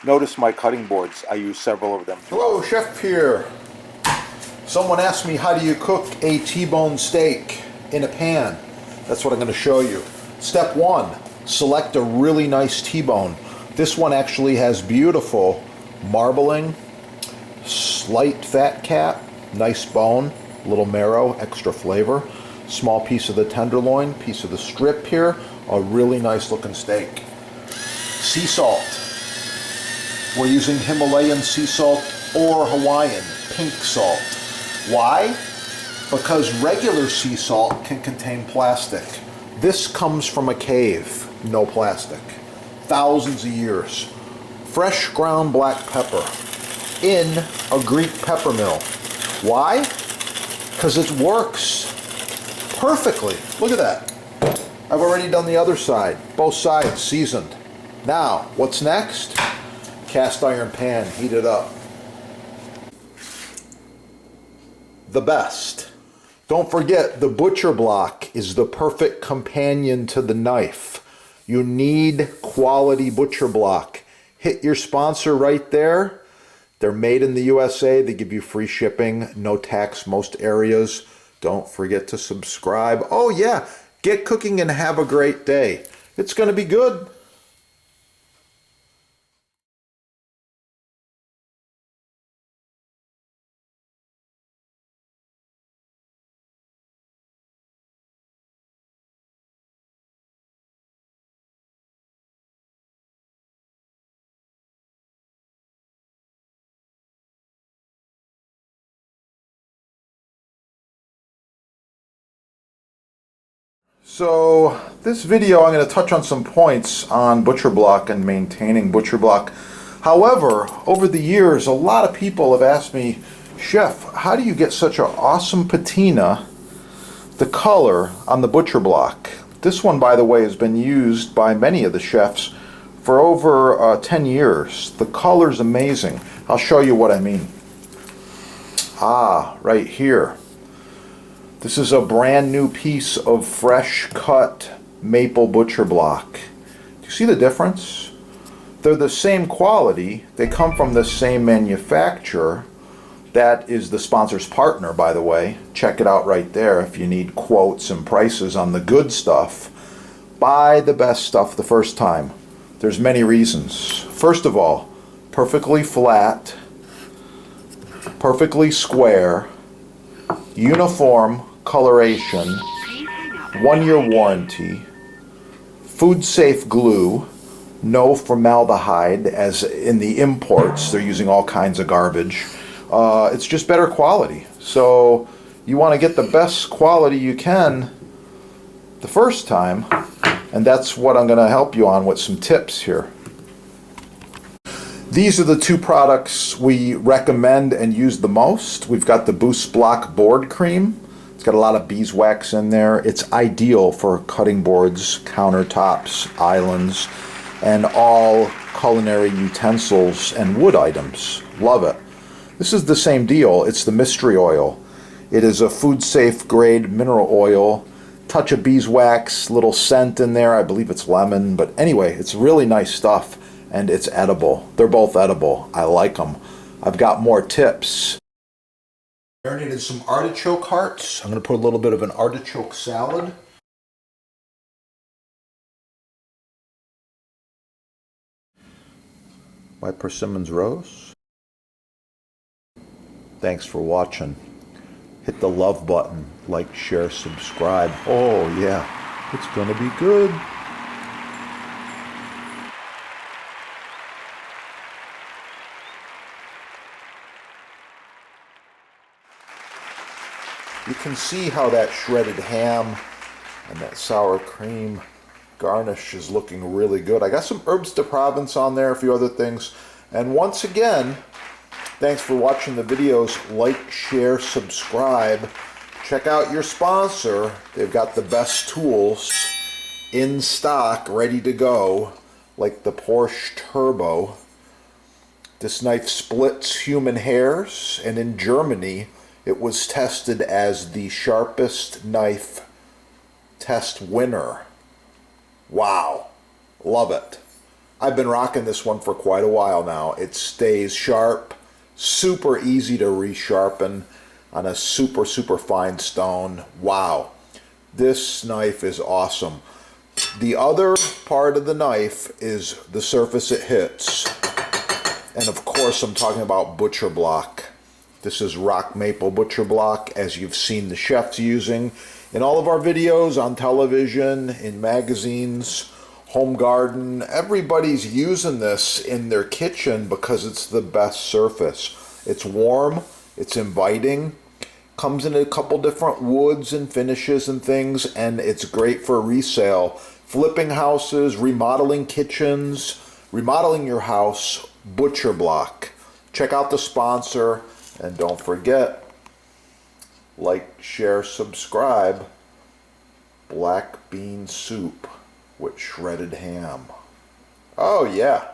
Notice my cutting boards. I use several of them. Hello, Chef here. Someone asked me, how do you cook a T-bone steak in a pan? That's what I'm going to show you. Step one, select a really nice T-bone. This one actually has beautiful marbling, slight fat cap, nice bone, little marrow, extra flavor, small piece of the tenderloin, piece of the strip here, a really nice looking steak. Sea salt. We're using Himalayan sea salt or Hawaiian pink salt. Why? Because regular sea salt can contain plastic. This comes from a cave, no plastic. Thousands of years. Fresh ground black pepper in a Greek pepper mill. Why? Because it works perfectly. Look at that. I've already done the other side. Both sides seasoned. Now, what's next? Cast iron pan, heat it up. The best. Don't forget, the butcher block is the perfect companion to the knife. You need quality butcher block. Hit your sponsor right there. They're made in the USA. They give you free shipping, no tax most areas. Don't forget to subscribe. Oh yeah, get cooking and have a great day. It's going to be good. So this video I'm going to touch on some points on butcher block and maintaining butcher block. However, over the years a lot of people have asked me, Chef, how do you get such an awesome patina, the color on the butcher block? This one, by the way, has been used by many of the chefs for over 10 years. The color's amazing. I'll show you what I mean. Ah, right here. This is a brand new piece of fresh cut maple butcher block. Do you see the difference? They're the same quality. They come from the same manufacturer. That is the sponsor's partner, by the way. Check it out right there if you need quotes and prices on the good stuff. Buy the best stuff the first time. There's many reasons. First of all, perfectly flat, perfectly square, uniform coloration, 1-year warranty, food safe glue, no formaldehyde, as in the imports they're using all kinds of garbage. It's just better quality. So you want to get the best quality you can the first time, and that's what I'm going to help you on with some tips here. These are the two products we recommend and use the most. We've got the Boost Block board cream. It's got a lot of beeswax in there. It's ideal for cutting boards, countertops, islands, and all culinary utensils and wood items. Love it. This is the same deal. It's the mystery oil. It is a food safe grade mineral oil. Touch of beeswax, little scent in there. I believe it's lemon, but anyway, it's really nice stuff and it's edible. They're both edible. I like them. I've got more tips. Marinated some artichoke hearts. I'm going to put a little bit of an artichoke salad. My persimmons roast. Thanks for watching. Hit the love button, like, share, subscribe. Oh yeah, it's going to be good. You can see how that shredded ham and that sour cream garnish is looking really good. I got some herbes de Provence on there, a few other things. And once again, thanks for watching the videos. Like, share, subscribe. Check out your sponsor. They've got the best tools in stock, ready to go, like the Porsche Turbo. This knife splits human hairs, and in Germany, it was tested as the sharpest knife test winner. Wow. Love it. I've been rocking this one for quite a while now. It stays sharp, super easy to resharpen on a super fine stone. Wow, this knife is awesome. The other part of the knife is the surface it hits. And of course I'm talking about butcher block. This is rock maple butcher block, as you've seen the chefs using in all of our videos, on television, in magazines, home garden. Everybody's using this in their kitchen because it's the best surface. It's warm, it's inviting, comes in a couple different woods and finishes and things, and it's great for resale. Flipping houses, remodeling kitchens, remodeling your house, butcher block. Check out the sponsor, and don't forget, like, share, subscribe. Black bean soup with shredded ham. Oh yeah.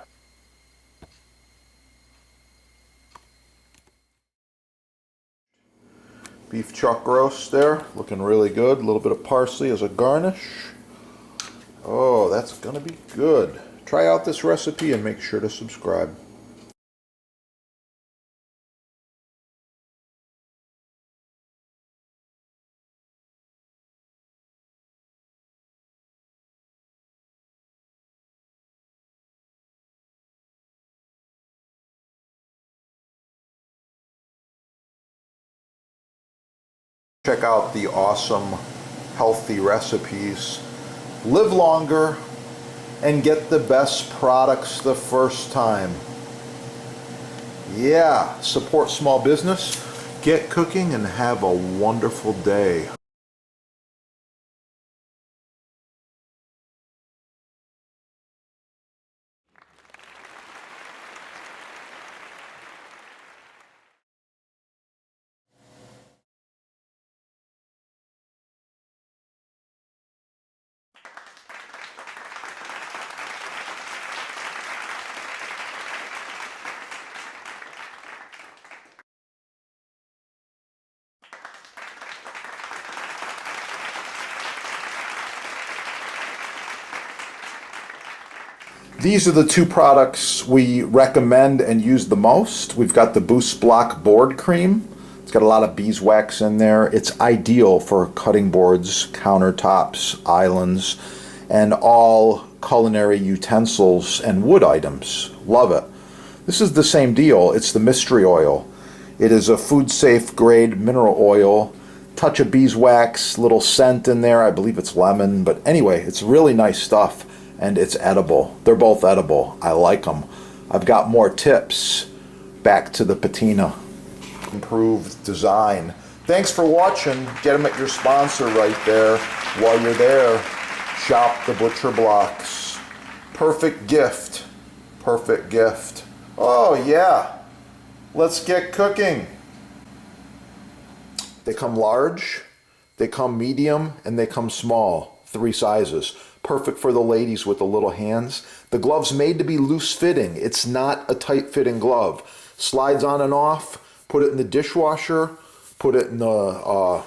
Beef chuck roast there, looking really good. A little bit of parsley as a garnish. Oh, that's gonna be good. Try out this recipe and make sure to subscribe. Check out the awesome healthy recipes. Live longer and get the best products the first time. Yeah, support small business, get cooking, and have a wonderful day. These are the two products we recommend and use the most. We've got the Boost Block board cream. It's got a lot of beeswax in there. It's ideal for cutting boards, countertops, islands, and all culinary utensils and wood items. Love it. This is the same deal. It's the mystery oil. It is a food safe grade mineral oil. Touch of beeswax, little scent in there. I believe it's lemon, but anyway, it's really nice stuff. And it's edible. They're both edible. I like them. I've got more tips. Back to the patina. Improved design. Thanks for watching. Get them at your sponsor right there. While you're there, shop the butcher blocks. Perfect gift. Perfect gift. Oh yeah. Let's get cooking. They come large, they come medium, and they come small. 3 sizes. Perfect for the ladies with the little hands. The glove's made to be loose fitting. It's not a tight fitting glove. Slides on and off. Put it in the dishwasher. Put it in the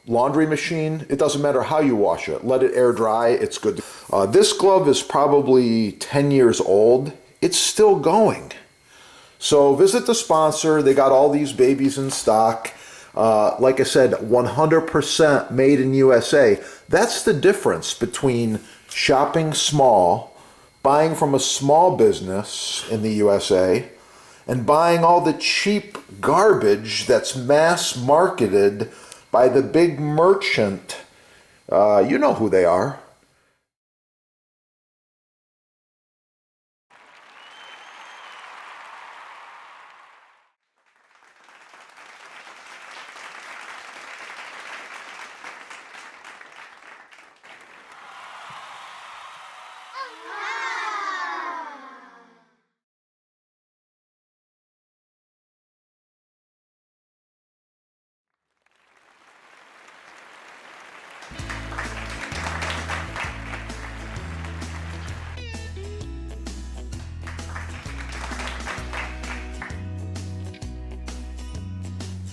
laundry machine. It doesn't matter how you wash it. Let it air dry. It's good. This glove is probably 10 years old. It's still going. So visit the sponsor. They got all these babies in stock. Like I said, 100% made in USA. That's the difference between shopping small, buying from a small business in the USA, and buying all the cheap garbage that's mass marketed by the big merchant. You know who they are.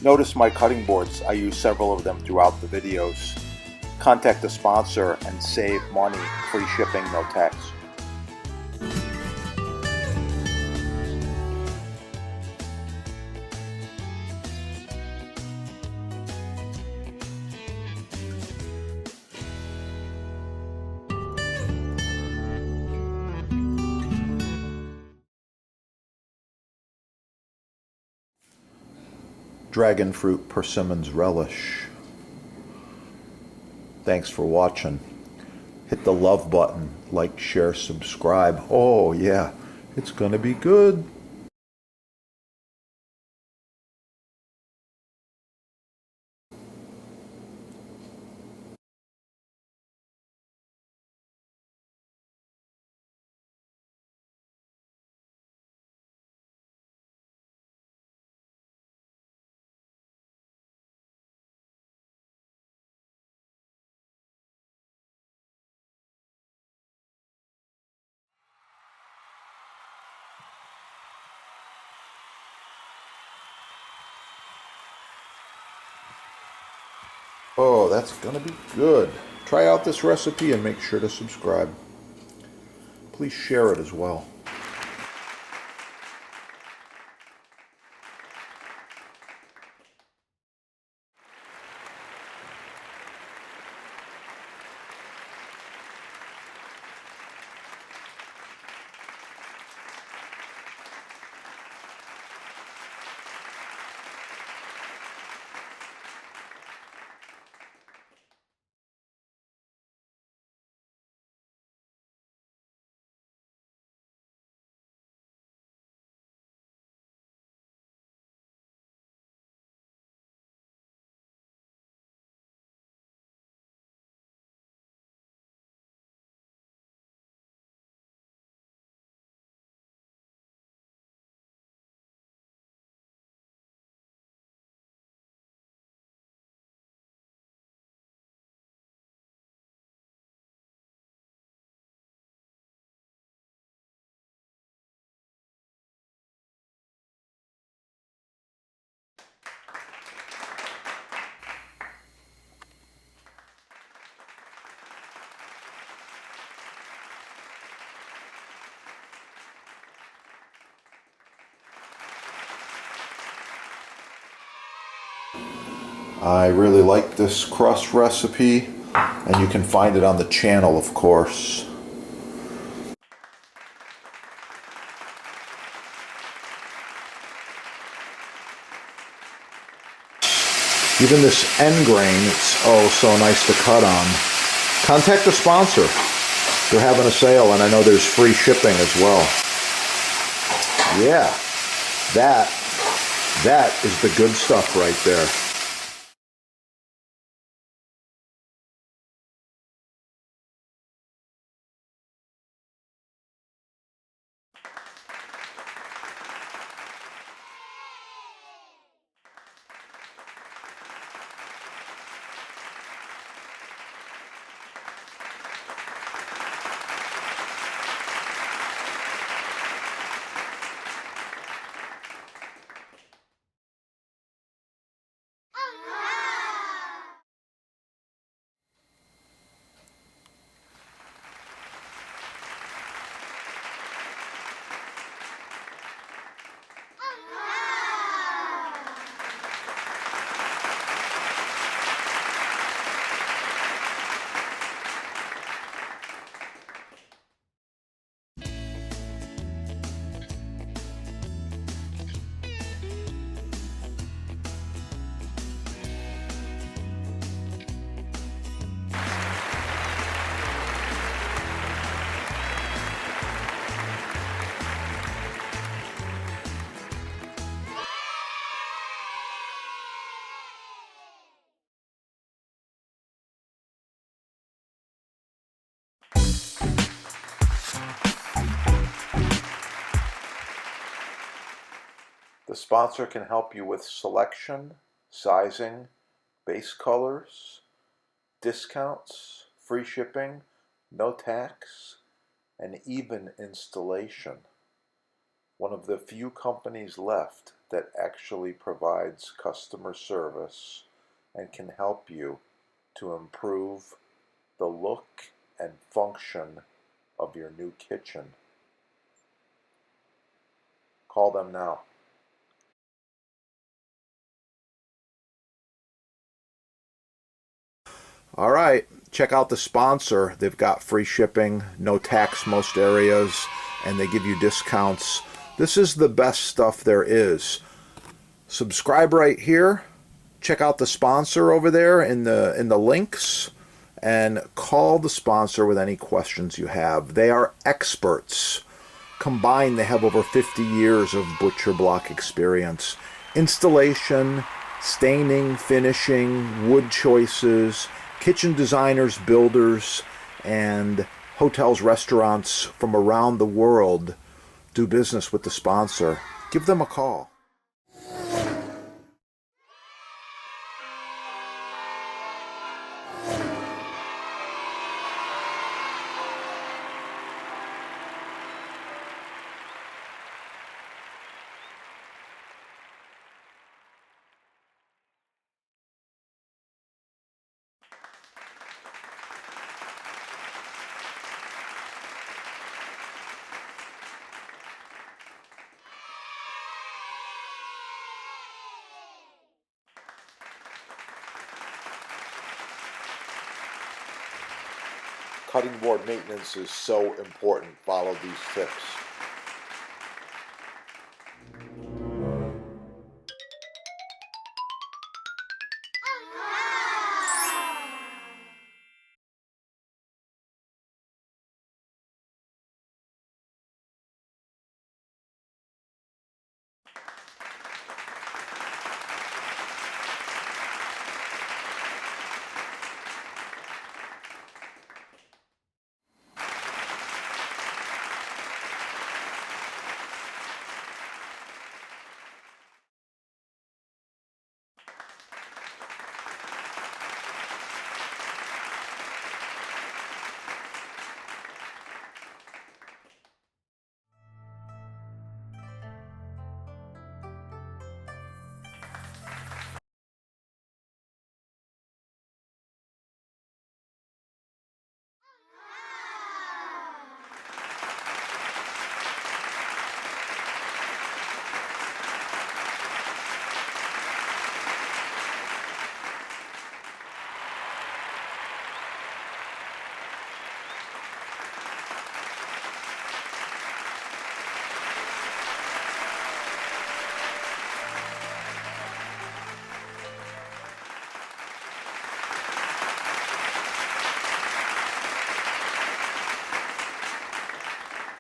Notice my cutting boards. I use several of them throughout the videos. Contact the sponsor and save money. Free shipping, no tax. dragon fruit persimmons relish. Thanks for watching. Hit the love button, like, share, subscribe. Oh yeah, it's gonna be good. Oh, that's gonna be good. Try out this recipe and make sure to subscribe. Please share it as well. I really like this crust recipe, and you can find it on the channel, of course. Even this end grain, it's oh so nice to cut on. Contact the sponsor. They're having a sale, and I know there's free shipping as well. Yeah, that is the good stuff right there. The sponsor can help you with selection, sizing, base colors, discounts, free shipping, no tax, and even installation. One of the few companies left that actually provides customer service and can help you to improve the look and function of your new kitchen. Call them now. All right, check out the sponsor. They've got free shipping, no tax most areas, and they give you discounts. This is the best stuff there is. Subscribe right here. Check out the sponsor over there in the links, and call the sponsor with any questions you have. They are experts. Combined, they have over 50 years of butcher block experience. Installation, staining, finishing, wood choices, kitchen designers, builders, and hotels, restaurants from around the world do business with the sponsor. Give them a call. Cutting board maintenance is so important. Follow these tips.